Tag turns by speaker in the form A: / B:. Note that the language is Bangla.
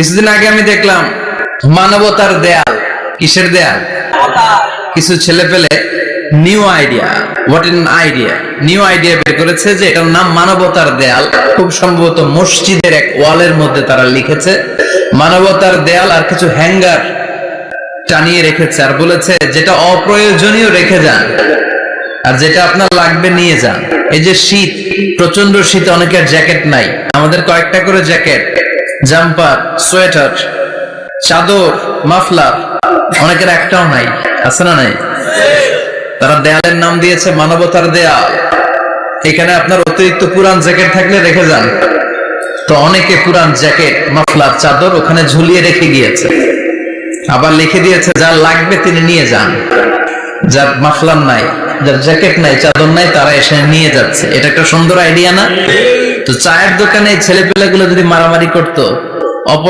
A: কিছুদিন আগে আমি দেখলাম মানবতার দেয়াল। কিসের দেয়াল? কিছু ছেলে পেলে new idea, what an idea, new idea বের করেছে যে এটার নাম মানবতার দেয়াল। খুব সম্ভবত মসজিদের এক ওয়ালের মধ্যে তারা লিখেছে মানবতার দেয়াল, আর কিছু হ্যাঙ্গার টানিয়ে রেখেছে, আর বলেছে যেটা অপ্রয়োজনীয় রেখে যান, আর যেটা আপনার লাগবে নিয়ে যান। এই যে শীত, প্রচন্ড শীত, অনেকের জ্যাকেট নাই, আমাদের কয়েকটা করে জ্যাকেট, জাম্পার, সোয়েটার, চাদর, মাফলার, অনেকের একটাও নাই। আছে না নাই? তারা দেয়ালের নাম দিয়েছে মানবতার দেয়াল। এখানে আপনার অতিরিক্ত পুরান জ্যাকেট থাকলে রেখে যান। তো অনেকে পুরান জ্যাকেট, মাফলার, চাদর ওখানে ঝুলিয়ে রেখে গিয়েছে, আবার লিখে দিয়েছে যার লাগবে তিনি নিয়ে যান। যার মাফলার নাই, যার জ্যাকেট নাই, চাদর নাই, তারা এসে নিয়ে যাচ্ছে। এটা একটা সুন্দর আইডিয়া না? তো চায়ের দোকানে ছেলেপেলেগুলো যদি মারামারি করতো, অপরাধ